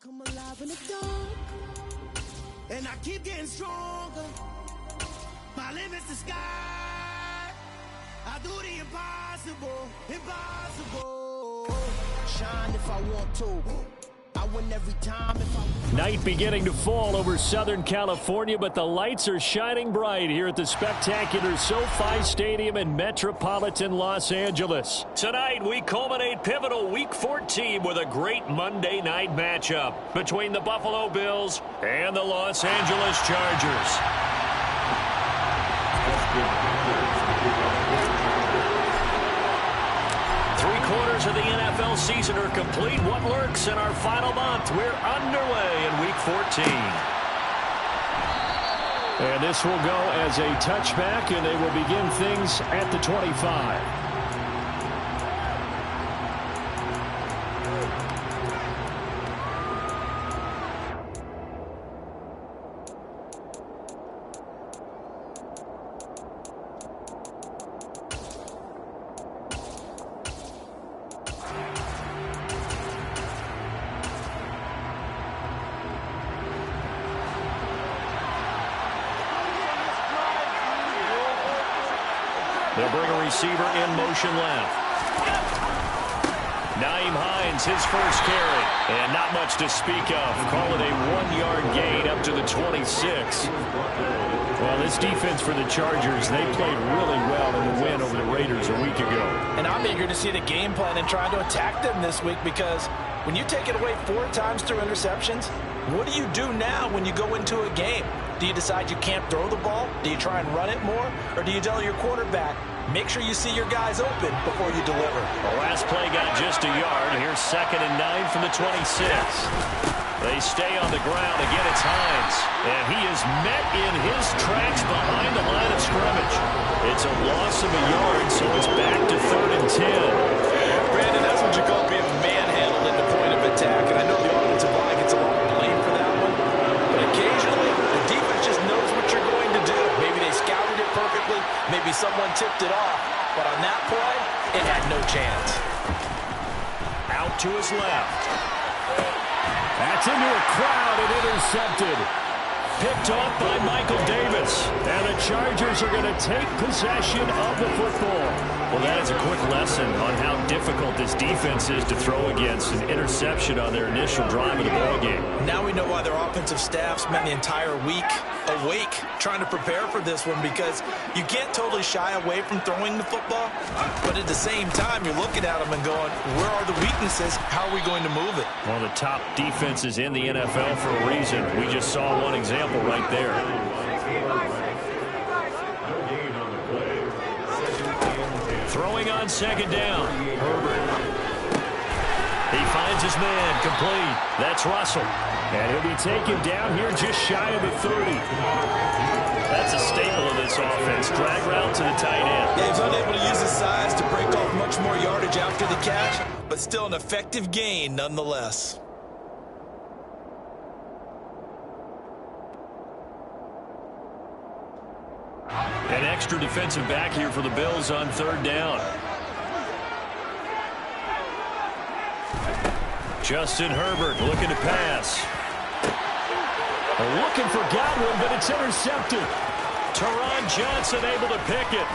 come alive in the dark, and I keep getting stronger. My limit's the sky. I do the impossible, impossible. Shine if I want to. I win every time if I want. Night beginning to fall over Southern California, but the lights are shining bright here at the spectacular SoFi Stadium in metropolitan Los Angeles. Tonight, we culminate pivotal Week 14 with a great Monday night matchup between the Buffalo Bills and the Los Angeles Chargers. Three-quarters of the NFL season are complete. What lurks in our final month? We're underway in Week 14. And this will go as a touchback, and they will begin things at the 25. They'll bring a receiver in motion left. Nyheim Hines, his first carry. And not much to speak of. Call it a 1-yard gain up to the 26. Well, this defense for the Chargers, they played really well in the win over the Raiders a week ago. And I'm eager to see the game plan and trying to attack them this week, because when you take it away 4 times through interceptions, what do you do now when you go into a game? Do you decide you can't throw the ball? Do you try and run it more? Or do you tell your quarterback, make sure you see your guys open before you deliver? The last play got just a yard. Here's 2nd and 9 from the 26. They stay on the ground. Again, it's Hines. And he is met in his tracks behind the line of scrimmage. It's a loss of a yard, so it's back to 3rd and 10. Brandon, that's what you call being manhandled at the point of attack. And I know the offensive line gets a lot of blame for that one. But occasionally, the defense just knows what you're going to do. Maybe they scouted it perfectly. Maybe someone tipped it off. But on that play, it had no chance. Out to his left. That's into a crowd and intercepted. Picked off by Michael Davis. And the Chargers are going to take possession of the football. Well, that is a quick lesson on how difficult this defense is to throw against. An interception on their initial drive of the ballgame. Now we know why their offensive staff spent the entire week awake trying to prepare for this one, because you can't totally shy away from throwing the football, but at the same time you're looking at them and going, where are the weaknesses? How are we going to move it? One of the top defenses in the NFL for a reason. We just saw one example right there. Throwing on 2nd down. Herbert. He finds his man, complete. That's Russell. And he'll be taken down here just shy of the 30. That's a staple of this offense. Drag route to the tight end. Yeah, he's unable to use his size to break off much more yardage after the catch, but still an effective gain nonetheless. An extra defensive back here for the Bills on 3rd down. Justin Herbert looking to pass. Looking for Godwin, but it's intercepted. Teron Johnson able to pick it.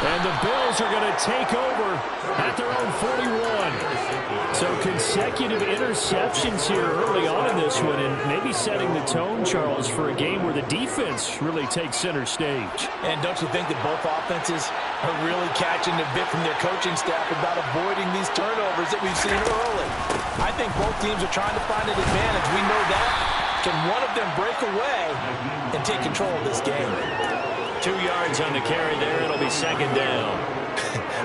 And the Bills are going to take over at their own 41. So consecutive interceptions here early on in this one, and maybe setting the tone, Charles, for a game where the defense really takes center stage. And don't you think that both offenses are really catching a bit from their coaching staff about avoiding these turnovers that we've seen early? I think both teams are trying to find an advantage. We know that. Can one of them break away and take control of this game? 2 yards on the carry there. It'll be 2nd down.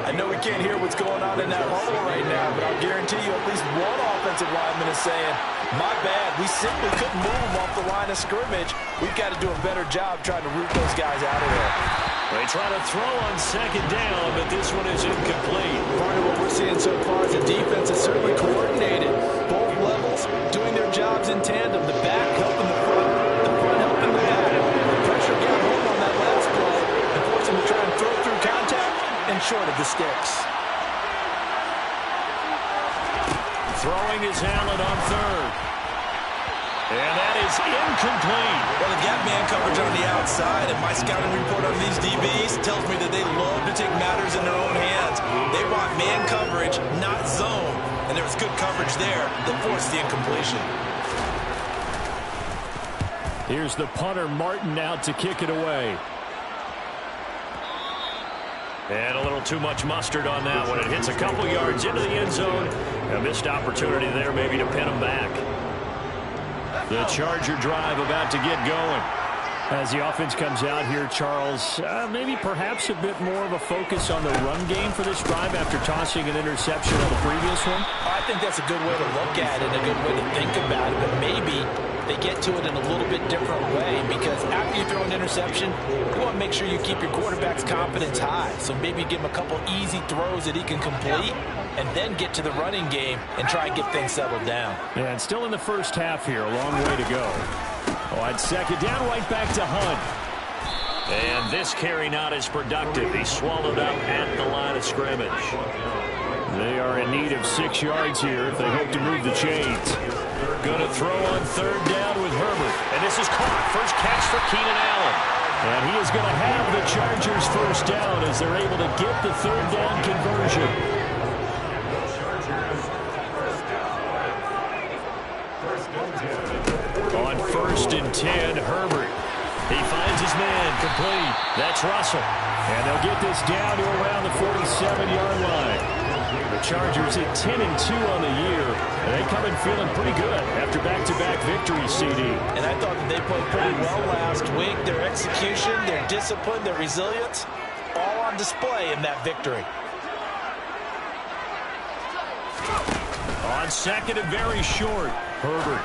I know we can't hear what's going on in that hole right now, but I'll guarantee you at least one offensive lineman is saying, my bad, we simply couldn't move them off the line of scrimmage. We've got to do a better job trying to root those guys out of there. They try to throw on 2nd down, but this one is incomplete. Part of what we're seeing so far is the defense is certainly coordinated. Both levels doing their jobs in tandem. The back helping the front helping the back. The pressure got home on that last play and forced him to try and throw through contact and short of the sticks. Throwing is Allen on 3rd. And that is incomplete. Well, the gap man coverage on the outside, and my scouting report on these DBs tells me that they love to take matters in their own hands. They want man coverage, not zone. And there was good coverage there that forced the incompletion. Here's the punter, Martin, out to kick it away. And a little too much mustard on that one. It hits a couple yards into the end zone. A missed opportunity there maybe to pin him back. The Charger drive about to get going. As the offense comes out here, Charles, maybe perhaps a bit more of a focus on the run game for this drive after tossing an interception on the previous one? I think that's a good way to look at it, a good way to think about it, but maybe they get to it in a little bit different way, because after you throw an interception, you want to make sure you keep your quarterback's confidence high. So maybe give him a couple easy throws that he can complete, and then get to the running game and try and get things settled down. Yeah, and still in the first half here, a long way to go. On second down, right back to Hunt. And this carry not as productive. He's swallowed up at the line of scrimmage. They are in need of 6 yards here if they hope to move the chains. Going to throw on third down with Herbert. And this is caught. First catch for Keenan Allen. And he is going to have the Chargers first down as they're able to get the third down conversion. On first and 10, Herbert. He finds his man, complete. That's Russell. And they'll get this down to around the 47-yard line. The Chargers at 10-2 on the year. And they come in feeling pretty good after back-to-back victories, CD. And I thought that they played pretty well last week. Their execution, their discipline, their resilience, all on display in that victory. On second and very short, Herbert.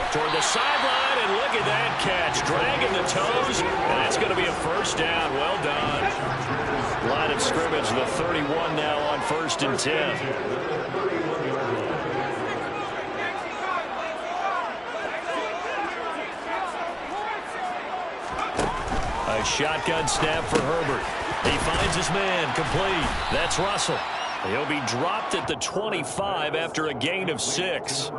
Toward the sideline, and look at that catch. Dragging the toes, and that's going to be a first down. Well done. Line of scrimmage, the 31 now on first and 10. A shotgun snap for Herbert. He finds his man, complete. That's Russell. He'll be dropped at the 25 after a gain of 6.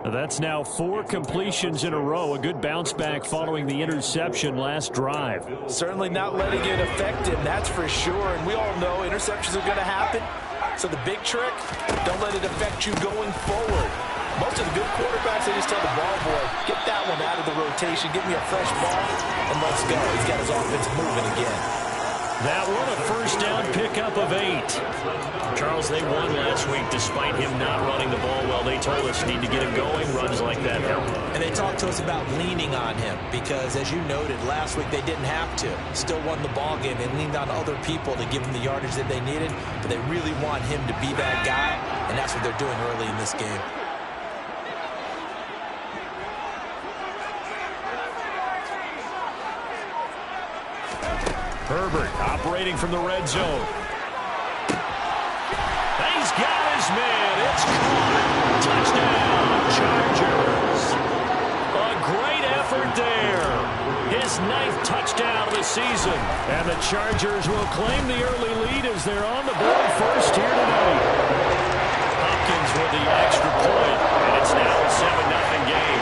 That's now 4 completions in a row. A good bounce back following the interception last drive. Certainly not letting it affect him, that's for sure. And we all know interceptions are going to happen. So the big trick, don't let it affect you going forward. Most of the good quarterbacks, they just tell the ball boy, get that one out of the rotation, give me a fresh ball, and let's go. He's got his offense moving again. That one a first down pickup of 8. Charles, they won last week despite him not running the ball well. They told us need to get him going. Runs like that help. And they talked to us about leaning on him because, as you noted, last week they didn't have to. Still won the ball game. They leaned on other people to give them the yardage that they needed, but they really want him to be that guy, and that's what they're doing early in this game. Herbert operating from the red zone. He's got his man. It's caught. Touchdown, Chargers. A great effort there. His 9th touchdown of the season. And the Chargers will claim the early lead as they're on the board first here tonight. Hopkins with the extra point, and it's now a 7-0 game.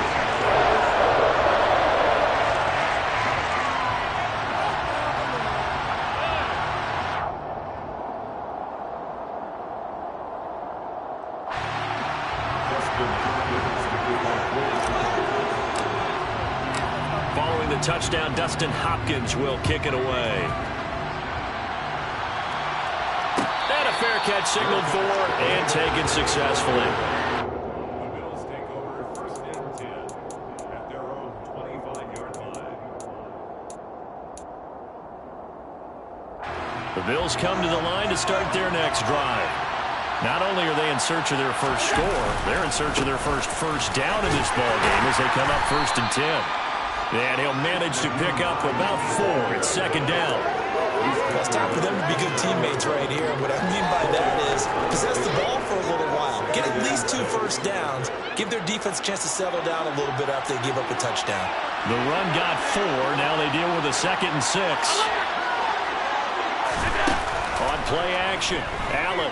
Following the touchdown, Dustin Hopkins will kick it away. And a fair catch signaled for and taken successfully. The Bills take over first and 10 at their own 25-yard line. The Bills come to the line to start their next drive. Not only are they in search of their first score, they're in search of their first down in this ball game as they come up first and 10. And he'll manage to pick up about 4 at second down. Well, it's time for them to be good teammates right here. And what I mean by that is possess the ball for a little while. Get at least 2 first downs. Give their defense a chance to settle down a little bit after they give up a touchdown. The run got 4. Now they deal with a 2nd and 6. On play action, Allen.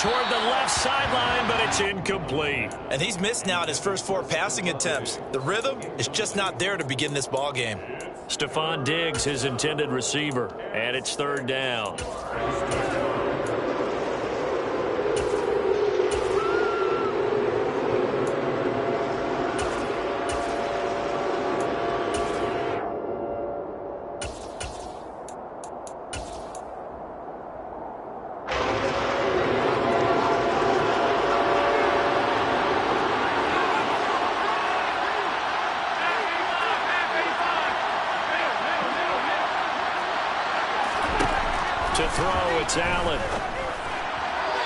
toward the left sideline, but it's incomplete. And he's missed now at his first 4 passing attempts. The rhythm is just not there to begin this ball game. Stephon Diggs, his intended receiver, and it's 3rd down. To throw, it's Allen.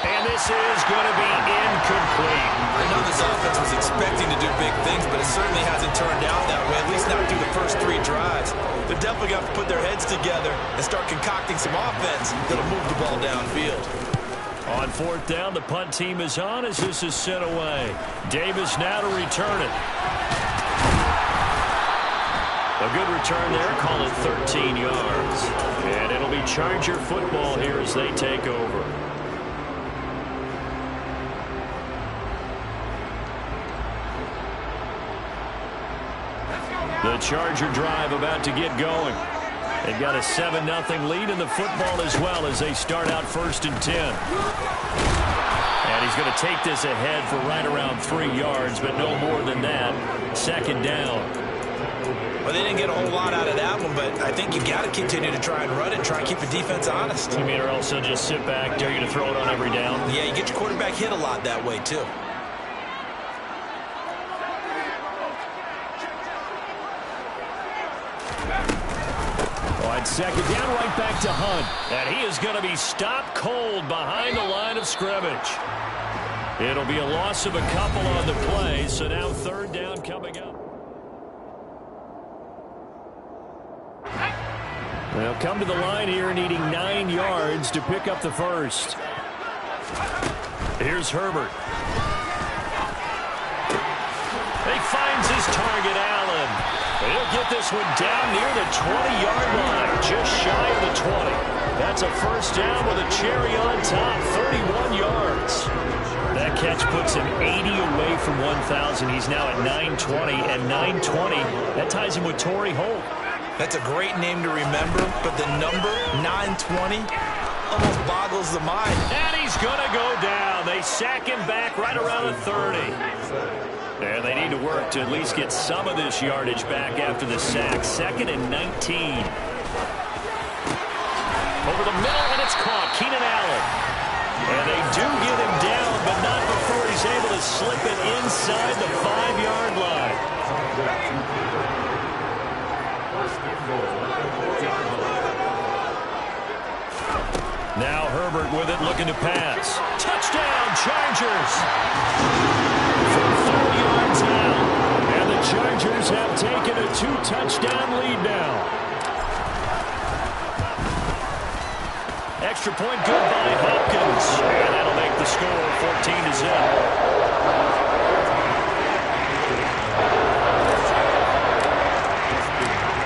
And this is going to be incomplete. I know this offense was expecting to do big things, but it certainly hasn't turned out that way, at least not through the first 3 drives. They're definitely going to put their heads together and start concocting some offense that'll move the ball downfield. On 4th down, the punt team is on as this is sent away. Davis now to return it. A good return there, call it 13 yards. And it'll be Charger football here as they take over. The Charger drive about to get going. They've got a 7-0 lead in the football as well as they start out 1st and 10. And he's going to take this ahead for right around 3 yards, but no more than that. 2nd down. Well, they didn't get a whole lot out of that one, but I think you got to continue to try and run it and try and keep the defense honest. You mean or else they'll just sit back, dare you to throw it on every down? Yeah, you get your quarterback hit a lot that way, too. On 2nd down, right back to Hunt. And he is going to be stopped cold behind the line of scrimmage. It'll be a loss of a couple on the play, so now 3rd down coming up. They'll come to the line here needing 9 yards to pick up the first. Here's Herbert. He finds his target, Allen. He'll get this one down near the 20-yard line, just shy of the 20. That's a 1st down with a cherry on top, 31 yards. That catch puts him 80 away from 1,000. He's now at 920, and 920, that ties him with Torrey Holt. That's a great name to remember, but the number, 920, almost boggles the mind. And he's going to go down. They sack him back right around the 30. And they need to work to at least get some of this yardage back after the sack. 2nd and 19. Over the middle, and it's caught. Keenan Allen. And they do get him down, but not before he's able to slip it inside the 5-yard line. Now Herbert with it, looking to pass. Touchdown, Chargers! From 4 yards out, and the Chargers have taken a 2-touchdown lead now. Extra point good by Hopkins, and that'll make the score 14-0.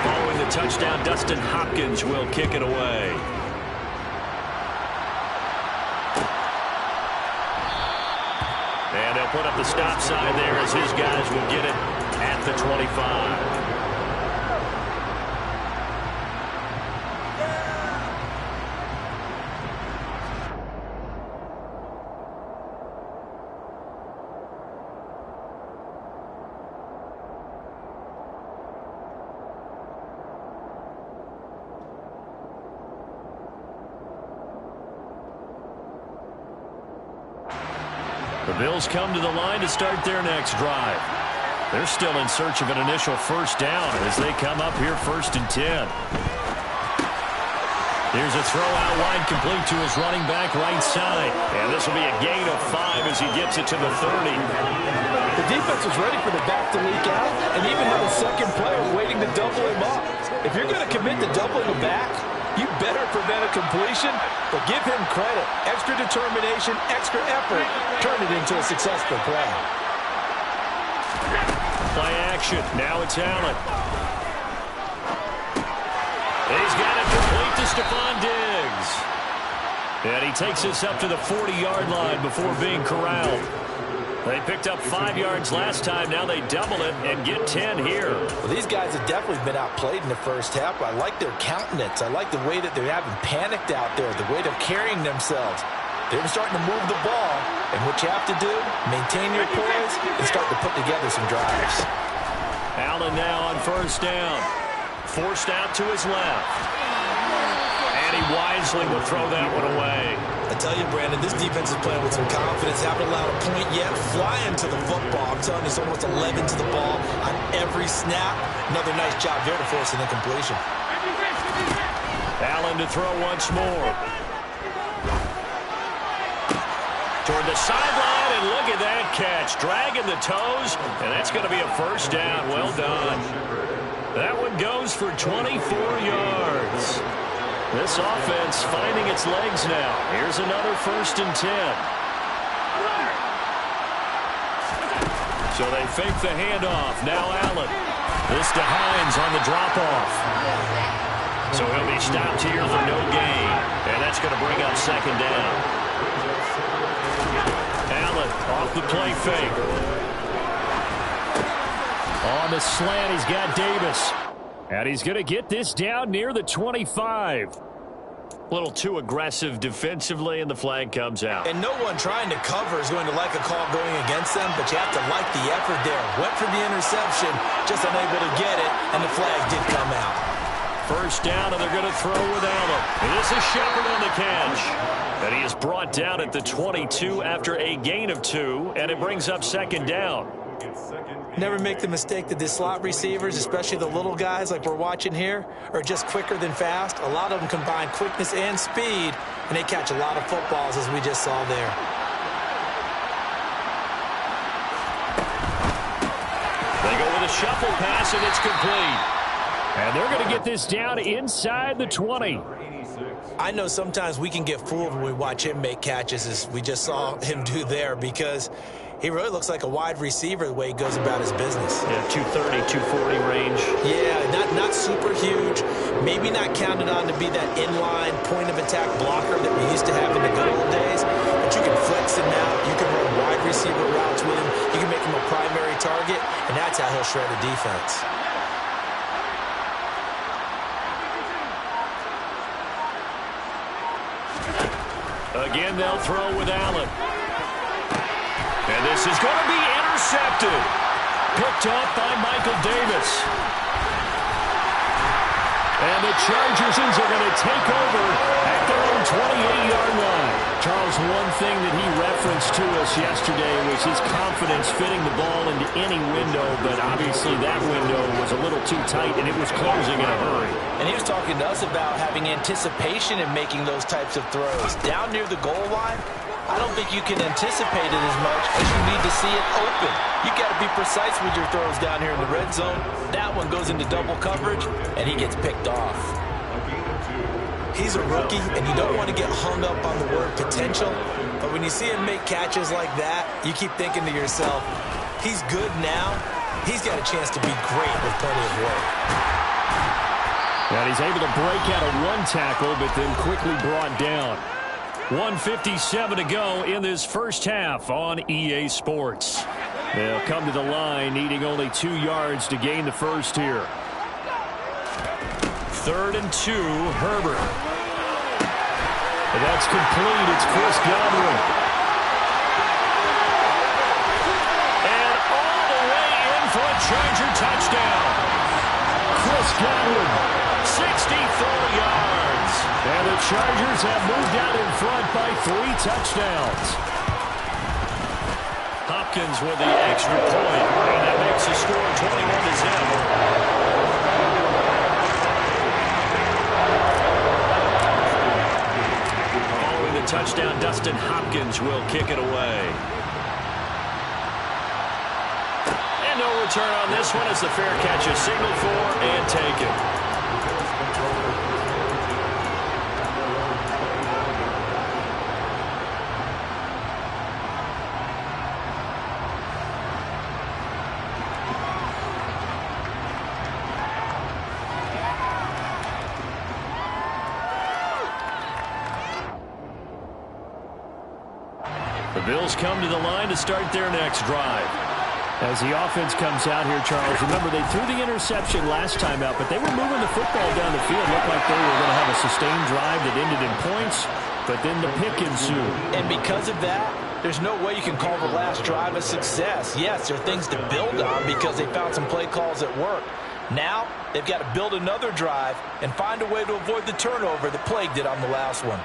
Following the touchdown, Dustin Hopkins will kick it away. And they'll put up the stop sign there as his guys will get it at the 25. The Bills come to the line to start their next drive. They're still in search of an initial 1st down as they come up here 1st and 10. Here's a throw out wide, complete to his running back right side. And this will be a gain of 5 as he gets it to the 30. The defense was ready for the back to leak out and even had a second player waiting to double him up. If you're going to commit to doubling him back, you better prevent a completion, but give him credit. Extra determination, extra effort, turn it into a successful play. Play action. Now it's Allen. He's got it complete to Stephon Diggs. And he takes us up to the 40-yard line before being corralled. They picked up 5 yards last time. Now they double it and get 10 here. Well, these guys have definitely been outplayed in the first half. I like their countenance. I like the way that they're having panicked out there, the way they're carrying themselves. They're starting to move the ball, and what you have to do, maintain your poise and start to put together some drives. Allen now on first down. Forced out to his left. And he wisely will throw that one away. I tell you, Brandon, this defense is playing with some confidence. Haven't allowed a point yet. Flying to the football. I'm telling you, it's almost 11 to the ball on every snap. Another nice job there to force an incompletion. Allen to throw once more. Toward the sideline, and look at that catch. Dragging the toes, and that's going to be a first down. Well done. That one goes for 24 yards. This offense finding its legs now. Here's another 1st and 10. So they fake the handoff. Now Allen. This to Hines on the drop-off. So he'll be stopped here for no gain. And that's going to bring up 2nd down. Allen off the play fake. On the slant, he's got Davis. And he's going to get this down near the 25. A little too aggressive defensively, and the flag comes out. And no one trying to cover is going to like a call going against them, but you have to like the effort there. Went for the interception, just unable to get it, and the flag did come out. First down, and they're going to throw with Allen. It is a Shepard on the catch. And he is brought down at the 22 after a gain of 2, and it brings up 2nd down. Never make the mistake that the slot receivers, especially the little guys like we're watching here, are just quicker than fast. A lot of them combine quickness and speed, and they catch a lot of footballs, as we just saw there. They go with a shuffle pass, and it's complete. And they're going to get this down inside the 20. I know sometimes we can get fooled when we watch him make catches, as we just saw him do there, because he really looks like a wide receiver the way he goes about his business. Yeah, 230, 240 range. Yeah, not super huge. Maybe not counted on to be that inline point-of-attack blocker that we used to have in the good old days. But you can flex him out. You can run wide receiver routes with him. You can make him a primary target, and that's how he'll shred a defense. Again, they'll throw with Allen. And this is going to be intercepted. Picked off by Michael Davis. And the Chargers are going to take over at their own 28-yard line. Charles, one thing that he referenced to us yesterday was his confidence fitting the ball into any window, but obviously that window was a little too tight, and it was closing in a hurry. And he was talking to us about having anticipation in making those types of throws. Down near the goal line, I don't think you can anticipate it as much as you need to see it open. You got to be precise with your throws down here in the red zone. That one goes into double coverage, and he gets picked off. He's a rookie, and you don't want to get hung up on the word potential. But when you see him make catches like that, you keep thinking to yourself, he's good now. He's got a chance to be great with plenty of work. And he's able to break out of one tackle, but then quickly brought down. 1:57 to go in this first half on EA Sports. They'll come to the line needing only 2 yards to gain the first here. 3rd and 2, Herbert. And that's complete. It's Chris Godwin. And all the way in for a Charger touchdown. Chris Godwin, 64 yards. And the Chargers have moved out in front by 3 touchdowns. Hopkins with the extra point, and that makes the score 21-0. Following the touchdown, Dustin Hopkins will kick it away. And no return on this one as the fair catch is signaled for and taken. The Bills come to the line to start their next drive. As the offense comes out here, Charles, remember they threw the interception last time out, but they were moving the football down the field. Looked like they were going to have a sustained drive that ended in points, but then the pick ensued. And because of that, there's no way you can call the last drive a success. Yes, there are things to build on because they found some play calls that work. Now, they've got to build another drive and find a way to avoid the turnover that plagued it on the last one.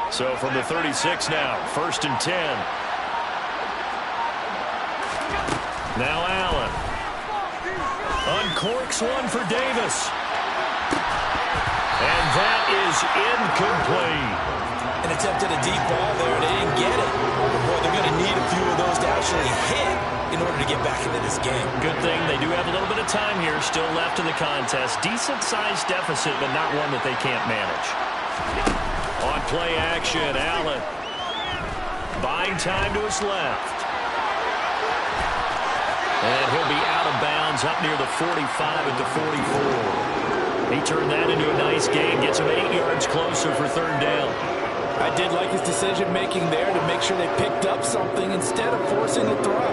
So from the 36 now, 1st and 10. Now Allen. Uncorks one for Davis. And that is incomplete. An attempt at a deep ball there, and they didn't get it. But boy, they're going to need a few of those to actually hit in order to get back into this game. Good thing they do have a little bit of time here still left in the contest. Decent-sized deficit, but not one that they can't manage. On play action, Allen. Buying time to his left. And he'll be out of bounds up near the 45 at the 44. He turned that into a nice gain, gets him 8 yards closer for 3rd down. I did like his decision-making there to make sure they picked up something instead of forcing the throw.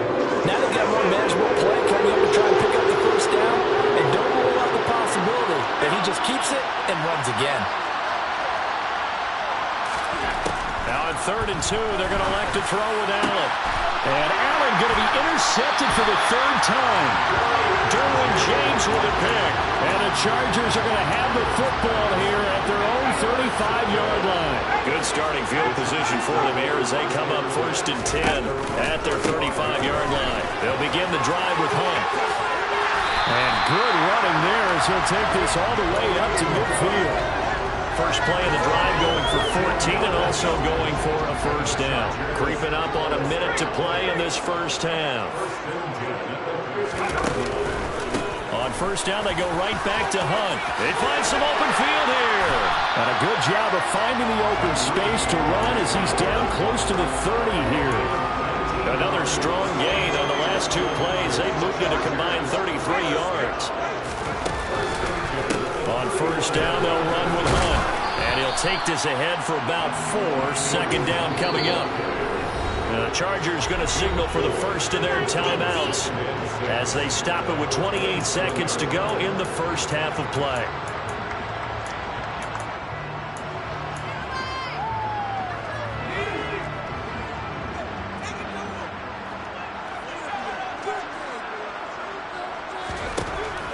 Now they've got more manageable play coming up to try and pick up the 1st down. And don't rule out the possibility that he just keeps it and runs again. Now on 3rd and 2, they're going to elect to throw with Allen. And Allen going to be intercepted for the 3rd time. Derwin James with a pick. And the Chargers are going to have the football here at their own 35-yard line. Good starting field position for them here as they come up 1st and 10 at their 35-yard line. They'll begin the drive with Hunt. And good running there as he'll take this all the way up to midfield. First play of the drive going for 14 and also going for a 1st down. Creeping up on a minute to play in this 1st half. On 1st down, they go right back to Hunt. They find some open field here. And a good job of finding the open space to run as he's down close to the 30 here. Another strong gain on the last 2 plays. They've moved it a combined 33 yards. On 1st down, they'll run with Hunt. And he'll take this ahead for about 4. 2nd down coming up. The Chargers going to signal for the first of their timeouts as they stop it with 28 seconds to go in the 1st half of play.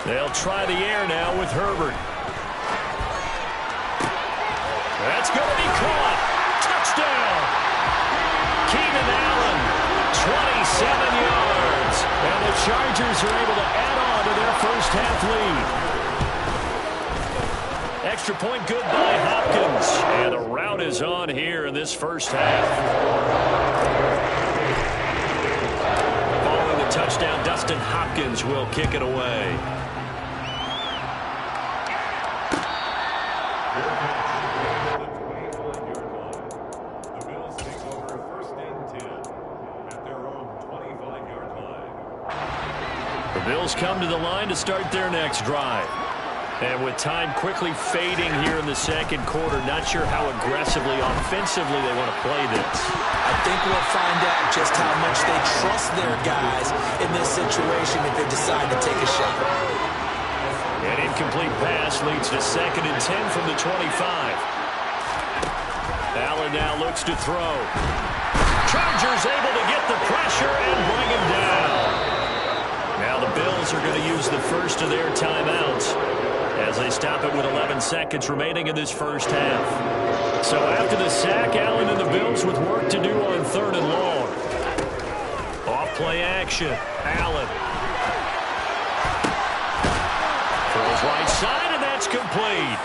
They'll try the air now with Herbert. That's going to be caught. Touchdown. Keenan Allen, 27 yards. And the Chargers are able to add on to their 1st half lead. Extra point good by Hopkins. And the rout is on here in this 1st half. Following the touchdown, Dustin Hopkins will kick it away. Bills come to the line to start their next drive. And with time quickly fading here in the 2nd quarter, not sure how aggressively, offensively they want to play this. I think we'll find out just how much they trust their guys in this situation if they decide to take a shot. An incomplete pass leads to 2nd and 10 from the 25. Allen now looks to throw. Chargers able to get the pressure and bring him down. Now the Bills are going to use the first of their timeouts as they stop it with 11 seconds remaining in this 1st half. So after the sack, Allen and the Bills with work to do on 3rd and long. Off play action. Allen. Throws right side, and that's complete.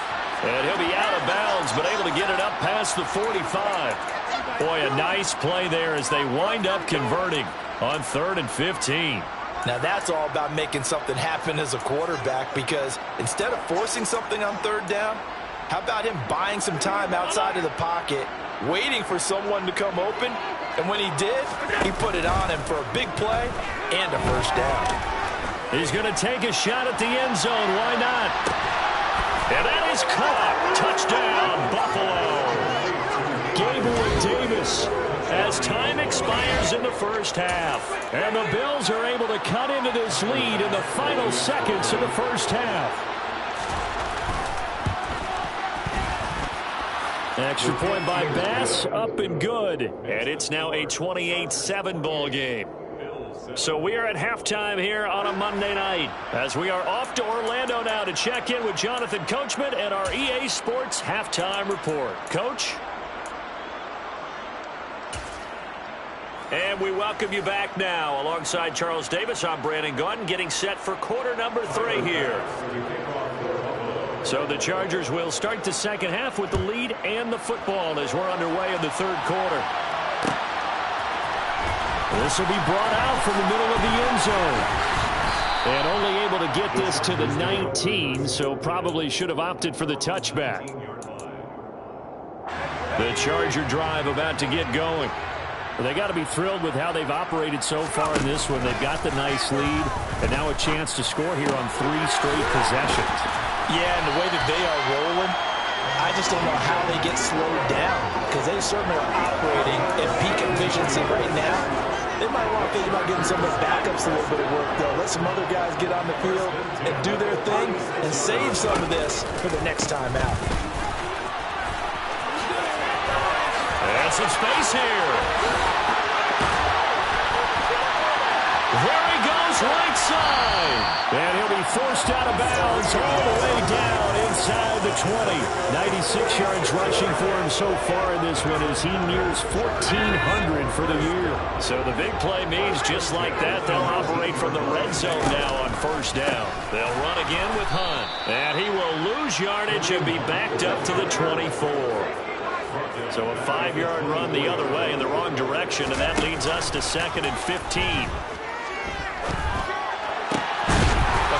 And he'll be out of bounds, but able to get it up past the 45. Boy, a nice play there as they wind up converting on 3rd and 15. Now that's all about making something happen as a quarterback, because instead of forcing something on 3rd down, How about him buying some time outside of the pocket, waiting for someone to come open, and when he did, he put it on him for a big play and a first down. He's going to take a shot at the end zone. Why not? And that is caught. Touchdown, Buffalo. Gabriel Davis as time expires in the first half. And the Bills are able to cut into this lead in the final seconds of the first half. Extra point by Bass, up and good. And it's now a 28-7 ball game. So we are at halftime here on a Monday night as we are off to Orlando now to check in with Jonathan Coachman and our EA Sports halftime report. Coach? And we welcome you back now. Alongside Charles Davis, I'm Brandon Gaudin, getting set for quarter number 3 here. So the Chargers will start the second half with the lead and the football as we're underway in the third quarter. This will be brought out from the middle of the end zone. And only able to get this to the 19, so probably should have opted for the touchback. The Charger drive about to get going. They got to be thrilled with how they've operated so far in this one. They've got the nice lead, and now a chance to score here on 3 straight possessions. Yeah, and the way that they are rolling, I just don't know how they get slowed down, because they certainly are operating at peak efficiency right now. They might want to think about getting some of the backups a little bit of work, though. Let some other guys get on the field and do their thing and save some of this for the next time out. And some space here. There he goes, right side. And he'll be forced out of bounds all the way down inside the 20. 96 yards rushing for him so far in this one as he nears 1,400 for the year. So the big play means just like that, they'll operate from the red zone now on first down. They'll run again with Hunt. And he will lose yardage and be backed up to the 24. So a 5-yard run the other way in the wrong direction, and that leads us to 2nd and 15.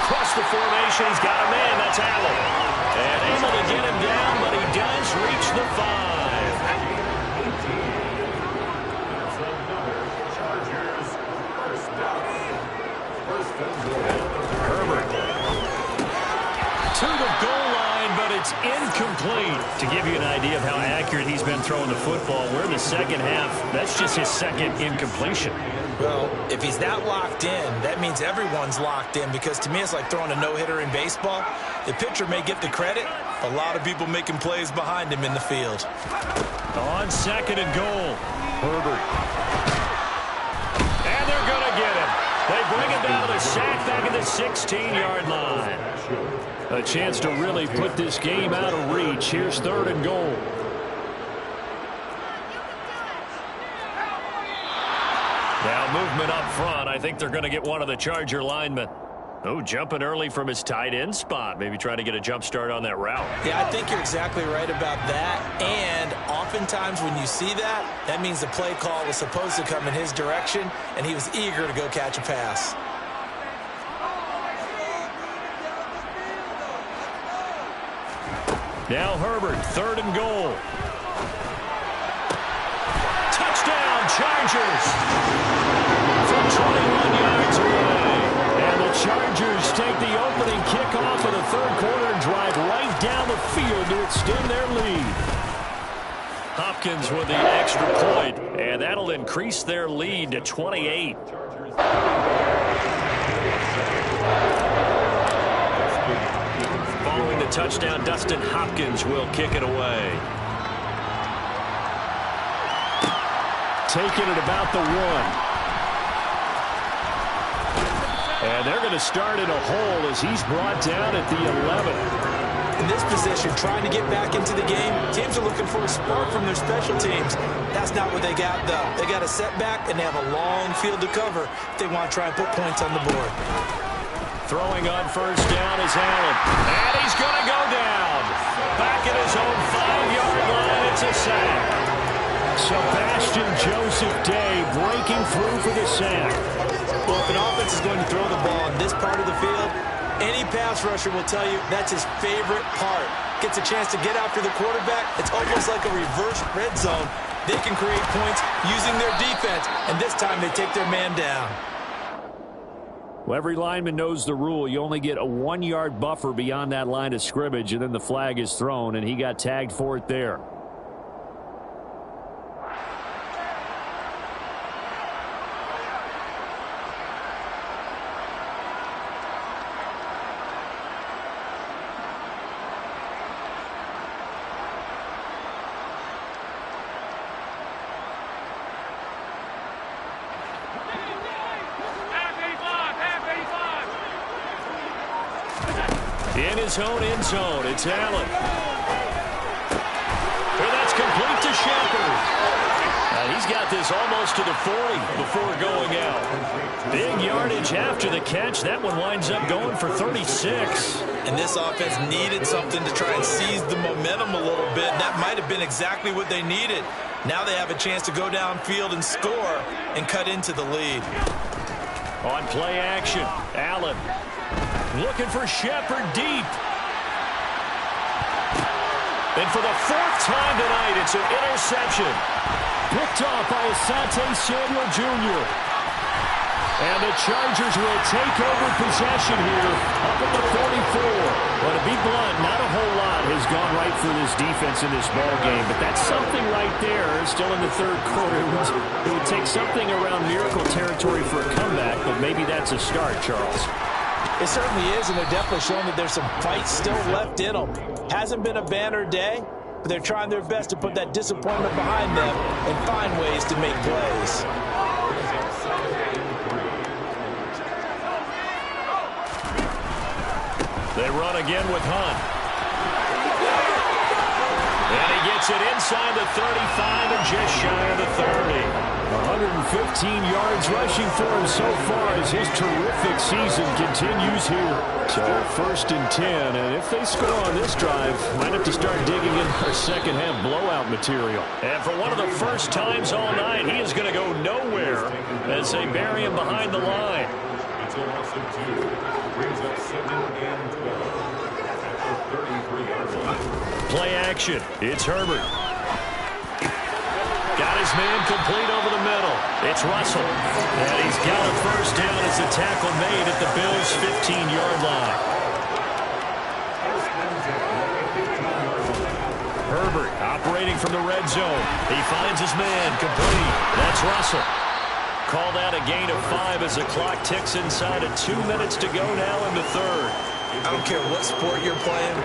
Across the formation, he's got a man. That's Allen. And able to get him down, but he does reach the 5. Herbert to the goal line, but it's incomplete. To give you an idea of how accurate he's been throwing the football, we're in the second half. That's just his second incompletion. Well, if he's that locked in, that means everyone's locked in, because to me it's like throwing a no-hitter in baseball. The pitcher may get the credit. A lot of people making plays behind him in the field. On 2nd and goal, Herbert. And they're going to get him. They bring him down to the sack back at the 16-yard line. A chance to really put this game out of reach. Here's 3rd and goal. Now movement up front. I think they're going to get one of the Charger linemen. Oh, jumping early from his tight end spot. Maybe trying to get a jump start on that route. Yeah, I think you're exactly right about that. And oftentimes when you see that, that means the play call was supposed to come in his direction, and he was eager to go catch a pass. Now Herbert, 3rd and goal. Touchdown, Chargers! From 21 yards away. And the Chargers take the opening kickoff of the third quarter and drive right down the field to extend their lead. Hopkins with the extra point, and that'll increase their lead to 28. Following the touchdown, Dustin Hopkins will kick it away. Taking it about the 1. And they're going to start in a hole as he's brought down at the 11. In this position, trying to get back into the game, teams are looking for a spark from their special teams. That's not what they got, though. They got a setback, and they have a long field to cover if they want to try and put points on the board. Throwing on first down is Allen. And he's going to go down. Back at his own 5-yard line, it's a sack. Sebastian Joseph Day breaking through for the sack. Well, if an offense is going to throw the ball in this part of the field, any pass rusher will tell you that's his favorite part. Gets a chance to get after the quarterback. It's almost like a reverse red zone. They can create points using their defense, and this time they take their man down. Well, every lineman knows the rule. You only get a 1-yard buffer beyond that line of scrimmage, and then the flag is thrown, and he got tagged for it there. In his own end zone, it's Allen. And that's complete to Shepard. He's got this almost to the 40 before going out. Big yardage after the catch. That one winds up going for 36. And this offense needed something to try and seize the momentum a little bit. That might have been exactly what they needed. Now they have a chance to go downfield and score and cut into the lead. On play action, Allen. Looking for Shepard deep. And for the 4th time tonight, it's an interception. Picked off by Asante Samuel Jr. And the Chargers will take over possession here up at the 44. Well, to be blunt, not a whole lot has gone right for this defense in this ball game, but that's something right there. Still in the 3rd quarter. It would take something around miracle territory for a comeback, but maybe that's a start, Charles. It certainly is, and they're definitely showing that there's some fight still left in them. Hasn't been a banner day, but they're trying their best to put that disappointment behind them and find ways to make plays. They run again with Hunt. And he gets it inside the 35 and just shy of the 30. 115 yards rushing for him so far as his terrific season continues here. So 1st and 10, and if they score on this drive, might have to start digging in our second-half blowout material. And for one of the first times all night, he is going to go nowhere as they bury him behind the line. It's a loss of 2. Brings up 2nd and 12 at the 33-yard line. Play action. It's Herbert. Got his man complete over the middle. It's Russell. And he's got a 1st down as the tackle made at the Bills' 15-yard line. Herbert operating from the red zone. He finds his man complete. That's Russell. Called out a gain of 5 as the clock ticks inside of 2 minutes to go now in the 3rd. I don't care what sport you're playing.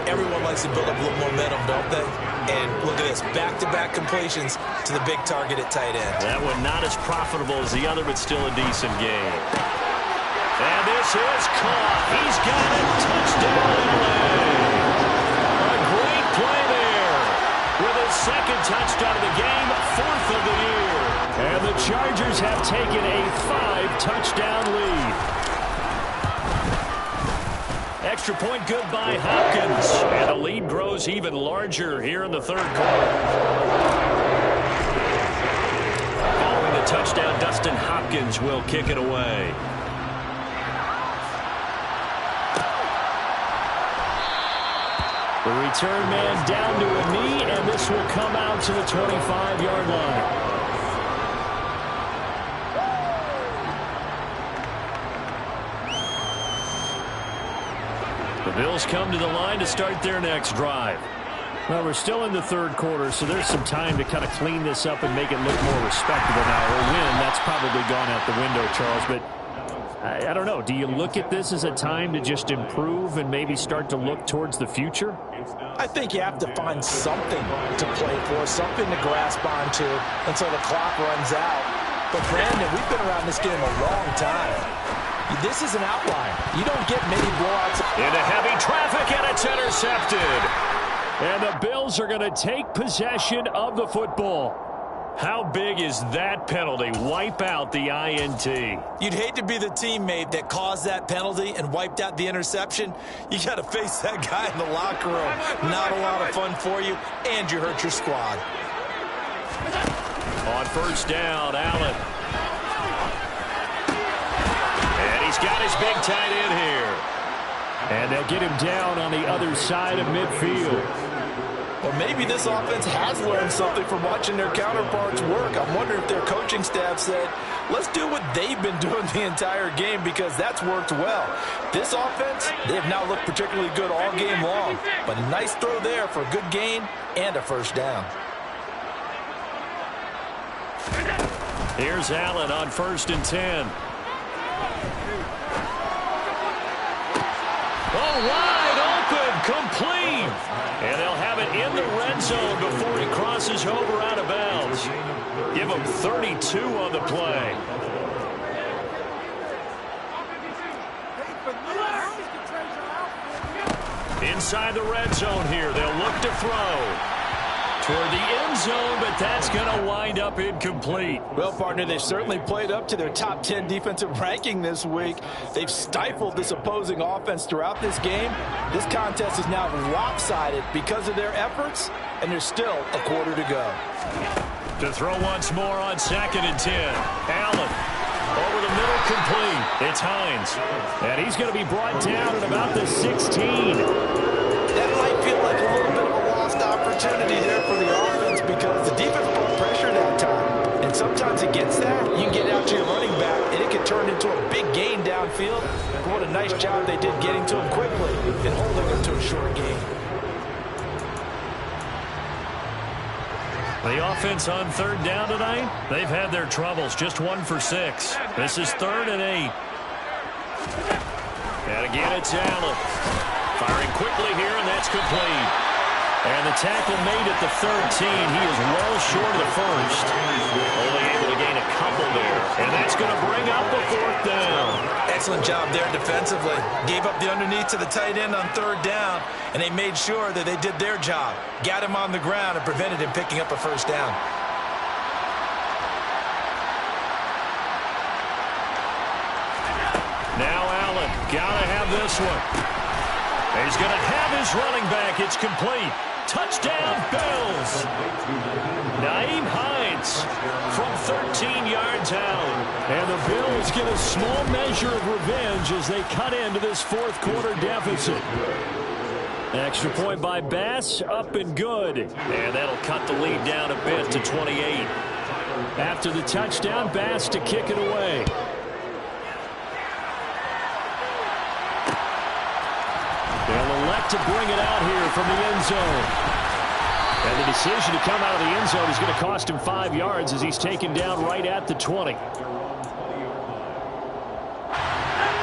Everyone likes to build up a little momentum, don't they? And look at this, back-to-back completions to the big target at tight end. That one not as profitable as the other, but still a decent game. And this is caught. He's got it. Touchdown, LA. A great play there. With his 2nd touchdown of the game, 4th of the year. And the Chargers have taken a 5-touchdown lead. Extra point good by Hopkins. And the lead grows even larger here in the 3rd quarter. Following the touchdown, Dustin Hopkins will kick it away. The return man down to a knee, and this will come out to the 25-yard line. The Bills come to the line to start their next drive. Well, we're still in the 3rd quarter, so there's some time to kind of clean this up and make it look more respectable now. Or win, that's probably gone out the window, Charles. But I don't know. Do you look at this as a time to just improve and maybe start to look towards the future? I think you have to find something to play for, something to grasp onto until the clock runs out. But, Brandon, we've been around this game a long time. This is an outline. You don't get many blowouts. Into heavy traffic, and it's intercepted. And the Bills are going to take possession of the football. How big is that penalty? Wipe out the INT. You'd hate to be the teammate that caused that penalty and wiped out the interception. You got to face that guy in the locker room. Not a lot of fun for you, and you hurt your squad. On 1st down, Allen. He's got his big tight end here. And they'll get him down on the other side of midfield. Well, maybe this offense has learned something from watching their counterparts work. I'm wondering if their coaching staff said, let's do what they've been doing the entire game, because that's worked well. This offense, they have not looked particularly good all game long, but a nice throw there for a good gain and a first down. Here's Allen on 1st and 10. Oh, wide open, complete. And they'll have it in the red zone before he crosses over out of bounds. Give him 32 on the play. Inside the red zone here, they'll look to throw toward the end zone, but that's going to wind up incomplete. Well, partner, they've certainly played up to their top 10 defensive ranking this week. They've stifled this opposing offense throughout this game. This contest is now lopsided because of their efforts, and there's still a quarter to go. To throw once more on 2nd and 10. Allen over the middle, complete. It's Hines, and he's going to be brought down at about the 16. That might feel like a little bit of a lost opportunity there for the offense, because the defense brought pressure that time. And sometimes against that, you can get out to your running back, and it can turn into a big gain downfield. But what a nice job they did getting to him quickly and holding him to a short gain. The offense on 3rd down tonight, they've had their troubles. Just 1 for 6. This is 3rd and 8. And again, it's Allen. Firing quickly here, and that's complete. And the tackle made at the 13. He is well short of the first. Only able to gain a couple there. And that's going to bring up the 4th down. Excellent job there defensively. Gave up the underneath to the tight end on 3rd down, and they made sure that they did their job. Got him on the ground and prevented him picking up a first down. Now Allen, gotta have this one. He's going to have his running back. It's complete. Touchdown, Bills. Nyheim Hines from 13 yards out. And the Bills get a small measure of revenge as they cut into this 4th quarter deficit. Extra point by Bass, up and good. And that'll cut the lead down a bit to 28. After the touchdown, Bass to kick it away. They'll elect to bring it out here from the end zone. And the decision to come out of the end zone is going to cost him 5 yards as he's taken down right at the 20.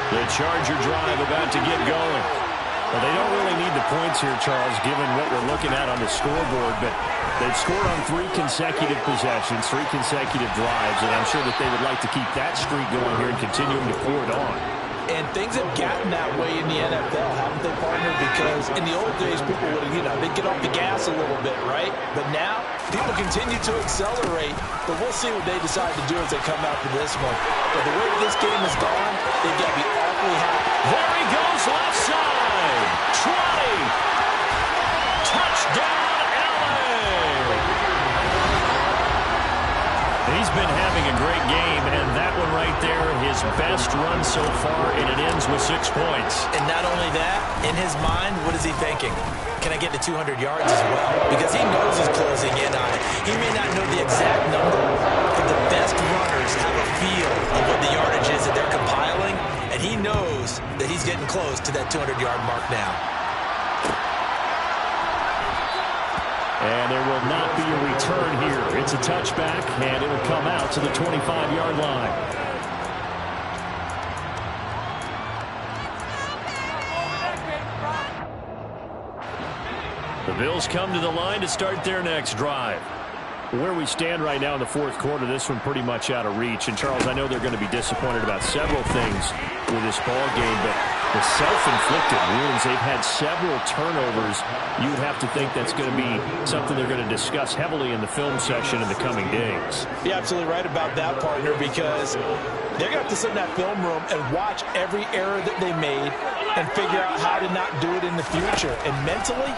The Charger drive about to get going. Well, they don't really need the points here, Charles, given what we're looking at on the scoreboard, but they've scored on 3 consecutive possessions, 3 consecutive drives, and I'm sure that they would like to keep that streak going here and continuing to pour it on. And things have gotten that way in the NFL, haven't they, partner? Because in the old days, people would, they'd get off the gas a little bit, right? But now, people continue to accelerate, but we'll see what they decide to do as they come out for this one. But the way this game has gone, they've got to be awfully happy. There he goes, left side. 20. Touchdown, Allen. He's been having a great game, and that one right there, his best run so far, and it ends with 6 points. And not only that, in his mind, what is he thinking? Can I get to 200 yards as well? Because he knows he's closing in on it. He may not know the exact number, but the best runners have a feel of what the yardage is that they're compiling, and he knows that he's getting close to that 200-yard mark now. And there will not be a return here. It's a touchback, and it'll come out to the 25-yard line. The Bills come to the line to start their next drive. Where we stand right now in the 4th quarter, this one pretty much out of reach. And, Charles, I know they're going to be disappointed about several things with this ball game, but the self-inflicted wounds, they've had several turnovers. You would have to think that's going to be something they're going to discuss heavily in the film session in the coming days. You're absolutely right about that, partner, because they're going to have to sit in that film room and watch every error that they made and figure out how to not do it in the future. And mentally,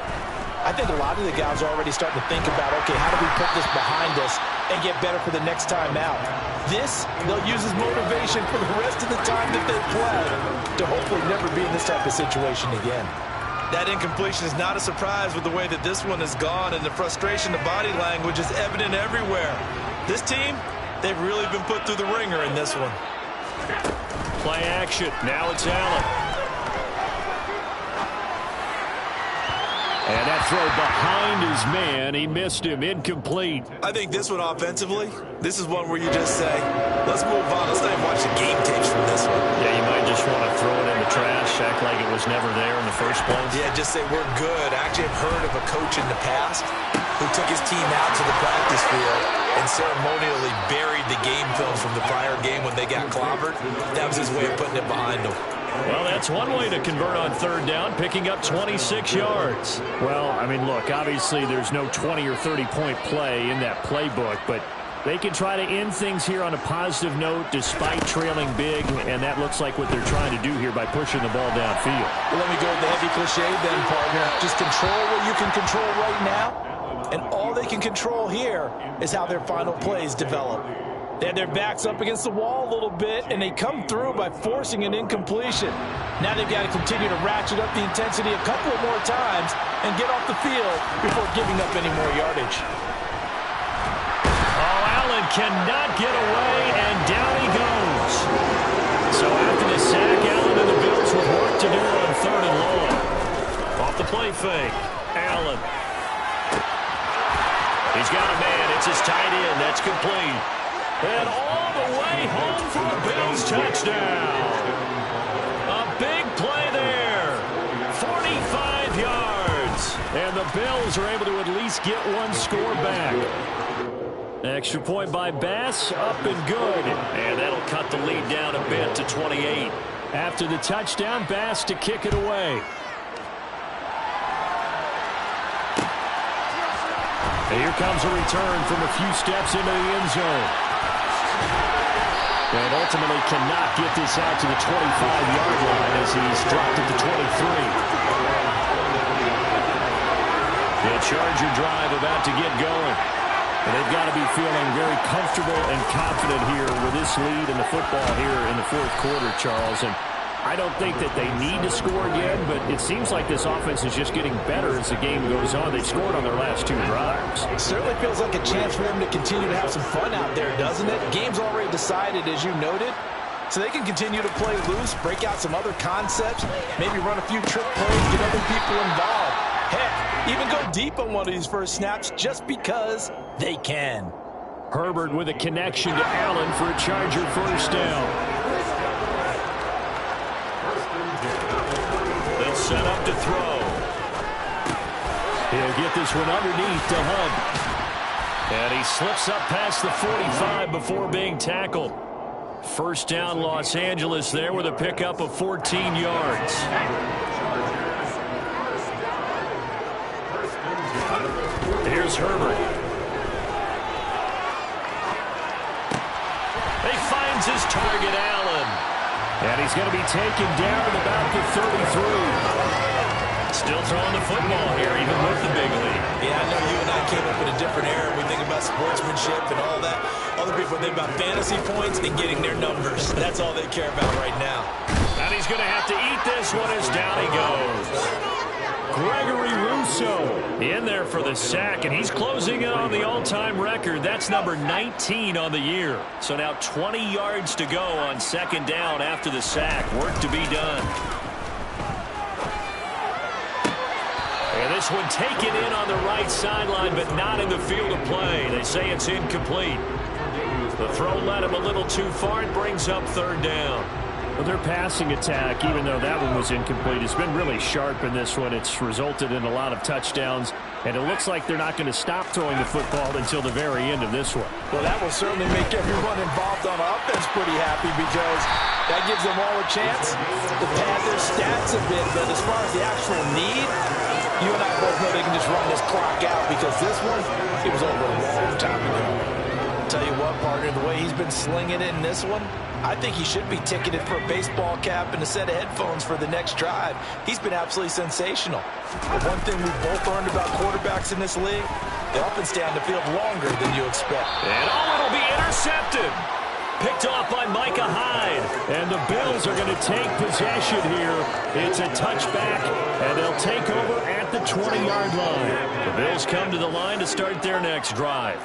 I think a lot of the guys are already starting to think about, okay, how do we put this behind us and get better for the next time out. This, they'll use as motivation for the rest of the time that they play to hopefully never be in this type of situation again. That incompletion is not a surprise with the way that this one has gone, and the frustration, the body language is evident everywhere. This team, they've really been put through the ringer in this one. Play action. Now it's Allen. And that throw behind his man, he missed him, incomplete. I think this one offensively, this is one where you just say, let's move on. Let's not even watch the game tapes from this one. Yeah, you might just want to throw it in the trash, act like it was never there in the first place. Yeah, just say we're good. I actually have heard of a coach in the past who took his team out to the practice field and ceremonially buried the game film from the prior game when they got clobbered. That was his way of putting it behind them. Well, that's one way to convert on third down, picking up 26 yards. Well, I mean, look, obviously there's no 20 or 30-point play in that playbook, but they can try to end things here on a positive note despite trailing big, and that looks like what they're trying to do here by pushing the ball downfield. Well, let me go with the heavy cliche then, partner. Just control what you can control right now, and all they can control here is how their final plays develop. They had their backs up against the wall a little bit, and they come through by forcing an incompletion. Now they've got to continue to ratchet up the intensity a couple more times and get off the field before giving up any more yardage. Oh, Allen cannot get away, and down he goes. So after the sack, Allen and the Bills with work to do on third and long. Off the play fake, Allen. He's got a man. It's his tight end. That's complete. And all the way home for a Bills touchdown. A big play there. 45 yards. And the Bills are able to at least get one score back. Extra point by Bass, up and good. And that'll cut the lead down a bit to 28. After the touchdown, Bass to kick it away. And here comes a return from a few steps into the end zone. And ultimately cannot get this out to the 25-yard line as he's dropped it to 23. The Charger drive about to get going. And they've got to be feeling very comfortable and confident here with this lead in the football here in the fourth quarter, Charles. And I don't think that they need to score again, but it seems like this offense is just getting better as the game goes on. They've scored on their last two drives. It certainly feels like a chance for them to continue to have some fun out there, doesn't it? Game's already decided, as you noted, so they can continue to play loose, break out some other concepts, maybe run a few trick plays, get other people involved. Heck, even go deep on one of these first snaps just because they can. Herbert with a connection to Allen for a Charger first down. They'll set up to throw. He'll get this one underneath to Hunt. And he slips up past the 45 before being tackled. First down, Los Angeles there with a pickup of 14 yards. Here's Herbert. He finds his target, Allen. And he's going to be taken down at about the 33. Still throwing the football here, even with the big lead. Yeah, I know you and I came up in a different era. We think about sportsmanship and all that. Other people think about fantasy points and getting their numbers. That's all they care about right now. And he's going to have to eat this one as down he goes. Gregory Rousseau in there for the sack, and he's closing in on the all-time record. That's number 19 on the year. So now 20 yards to go on second down after the sack. Work to be done. And this one taken in on the right sideline, but not in the field of play. They say it's incomplete. The throw led him a little too far. It brings up third down. Well, their passing attack, even though that one was incomplete, has been really sharp in this one. It's resulted in a lot of touchdowns, and it looks like they're not going to stop throwing the football until the very end of this one. Well, that will certainly make everyone involved on offense pretty happy because that gives them all a chance to pad their stats a bit. But as far as the actual need, you and I both know they can just run this clock out because this one, it was over a long time ago. Tell you what, partner, the way he's been slinging it in this one, I think he should be ticketed for a baseball cap and a set of headphones for the next drive. He's been absolutely sensational. But one thing we've both learned about quarterbacks in this league, They often stay on the field longer than you expect. And it'll be intercepted. Picked off by Micah Hyde. And the Bills are going to take possession here. It's a touchback, and they'll take over at the 20-yard line. The Bills come to the line to start their next drive.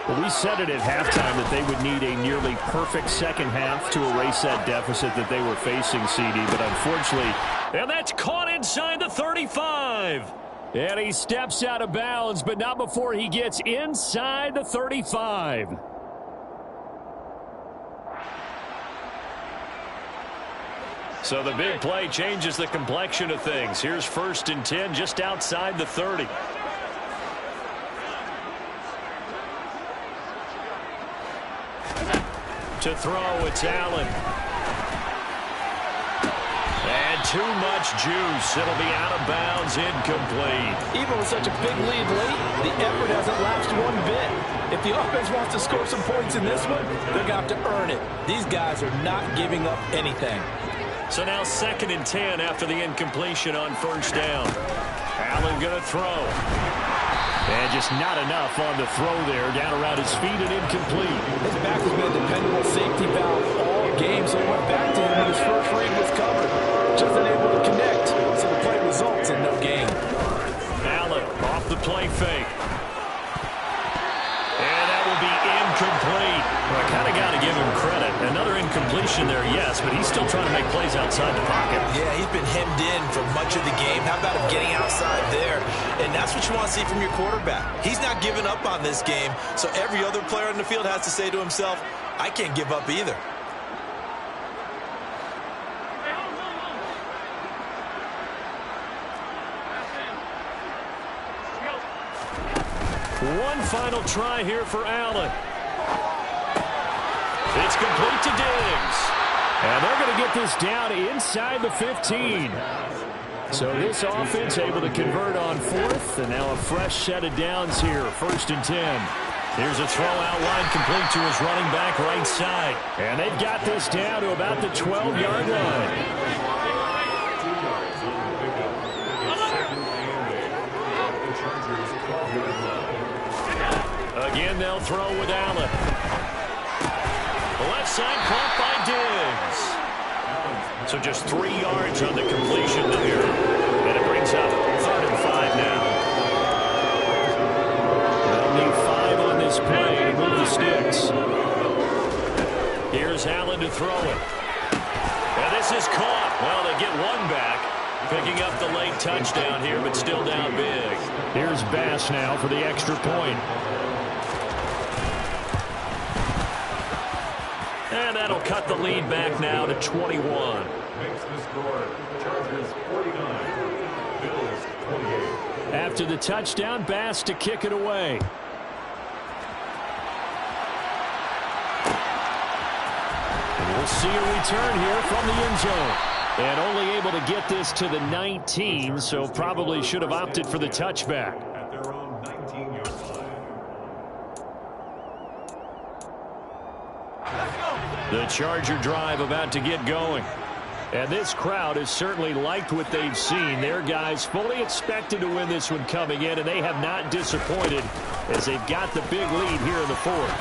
Well, we said it at halftime that they would need a nearly perfect second half to erase that deficit that they were facing, CD. But unfortunately, and that's caught inside the 35. And he steps out of bounds, but not before he gets inside the 35. So the big play changes the complexion of things. Here's 1st and 10 just outside the 30. To throw, it's Allen. And too much juice. It'll be out of bounds, incomplete. Even with such a big lead late, the effort hasn't lapsed one bit. If the offense wants to score some points in this one, they're going to have to earn it. These guys are not giving up anything. So now 2nd and 10 after the incompletion on 1st down. Allen going to throw. And just not enough on the throw there. Down around his feet and incomplete. His back has been a dependable safety valve all game, so he went back to him when his first read was covered. Just unable to connect, so the play results in no gain. Allen off the play fake. And that will be incomplete. Well, I kind of got to give him credit. Another incompletion there, yes, but he's still trying to make plays outside the pocket. Yeah, he's been hemmed in for much of the game. How about him getting outside there? And that's what you want to see from your quarterback. He's not giving up on this game, so every other player on the field has to say to himself, I can't give up either. One final try here for Allen. It's complete to Diggs. And they're going to get this down inside the 15. So this offense able to convert on 4th, and now a fresh set of downs here, 1st and 10. Here's a throw out line complete to his running back right side. And they've got this down to about the 12-yard line. Again, they'll throw with Allen. The left side caught by Diggs. So just 3 yards on the completion there. And it brings up 3rd and 5 now. They'll need 5 on this play to move the sticks. Here's Allen to throw it. And this is caught. Well, they get one back. Picking up the late touchdown here, but still down big. Here's Bass now for the extra point. And that'll cut the lead back now to 21. Makes the score. Chargers 49. Bills 28. After the touchdown, Bass to kick it away. And we'll see a return here from the end zone. And only able to get this to the 19, so probably should have opted for the touchback. At their own 19-yard line. The Charger drive about to get going. And this crowd has certainly liked what they've seen. Their guys fully expected to win this one coming in, and they have not disappointed as they've got the big lead here in the 4th.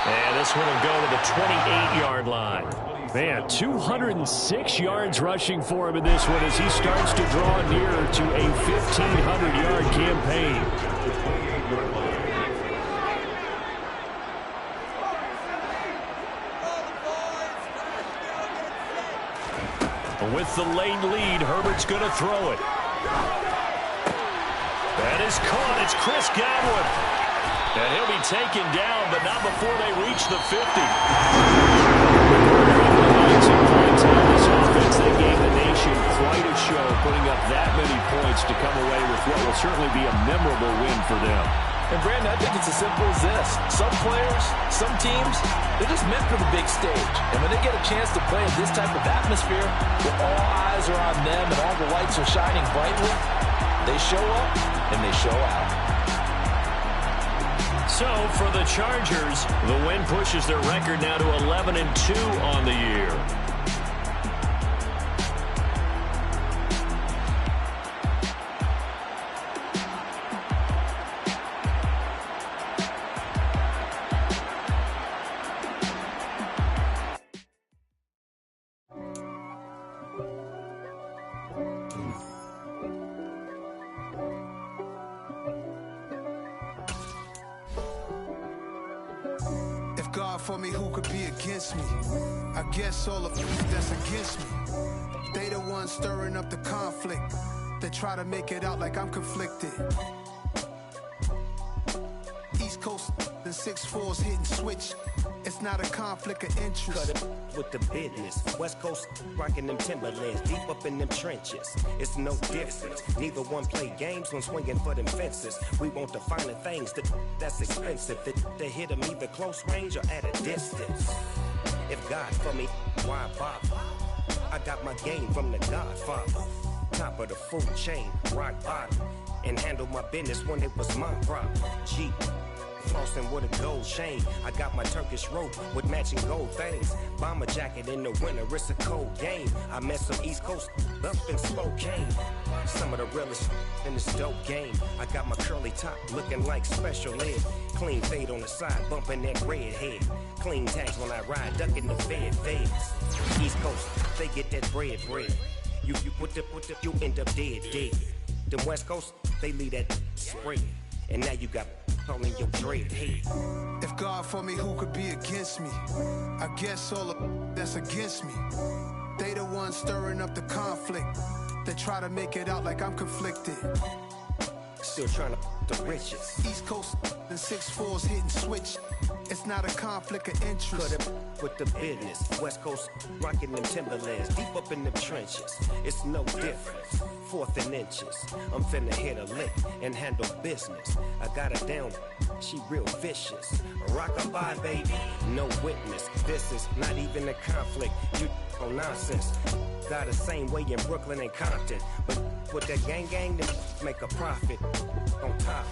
And this one will go to the 28-yard line. Man, 206 yards rushing for him in this one as he starts to draw nearer to a 1,500-yard campaign. With the late lead, Herbert's going to throw it. That is caught. It's Chris Godwin. And he'll be taken down, but not before they reach the 50. This offense, they gave the nation quite a show, putting up that many points to come away with what will certainly be a memorable win for them. And, Brandon, I think it's as simple as this. Some players, some teams, they're just meant for the big stage. And when they get a chance to play in this type of atmosphere, where all eyes are on them and all the lights are shining brightly, they show up and they show out. So, for the Chargers, the win pushes their record now to 11-2 on the year. for me, who could be against me? I guess all of that's against me. They the ones stirring up the conflict. They try to make it out like I'm conflicted. East Coast and 6'4's hitting switch. It's not a conflict of interest. Cut it with the business. West Coast rocking them Timberlands, deep up in them trenches. It's no difference. Neither one play games when swinging for them fences. We want the finer things that's expensive. They hit them either close range or at a distance. If God for me, why bother? I got my game from the Godfather. Top of the food chain, rock bottom. And handle my business when it was my problem. G. Flossing with a gold chain. I got my Turkish rope with matching gold things. Bomber jacket in the winter, it's a cold game. I met some East Coast up in Spokane. Some of the realest in this dope game. I got my curly top looking like special ed. Clean fade on the side, bumping that red head. Clean tags when I ride, ducking the feds. East Coast, they get that bread. You you end up dead. Them West Coast, they leave that spread. And now you got on your dread head. If God for me, who could be against me? I guess all of that's against me. They the ones stirring up the conflict. They try to make it out like I'm conflicted. Still trying to the riches. East Coast and 6'4's hitting switch. It's not a conflict of interest. Cut it with the business. West Coast rocking them Timberlands, deep up in them trenches. It's no difference. 4th and inches. I'm finna hit a lick and handle business. I got her down, she real vicious. Rock-a-bye, baby, no witness. This is not even a conflict. You on nonsense. Got the same way in Brooklyn and Compton. But with that gang, then make a profit. On top,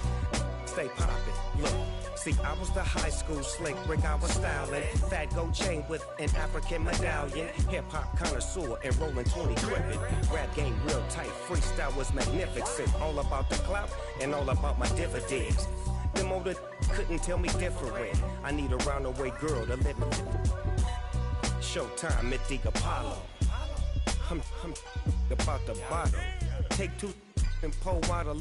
stay poppin'. Look. See, I was the high school slick Rick, I was styling. Fat gold chain with an African medallion. Hip-hop connoisseur and rolling 20 crippin'. Rap game real tight, freestyle was magnificent. All about the clout and all about my dividends. Them older couldn't tell me different. I need a roundaway girl to let me. Showtime, Mythic Apollo. I'm about the bottle. Take 2 and pour water.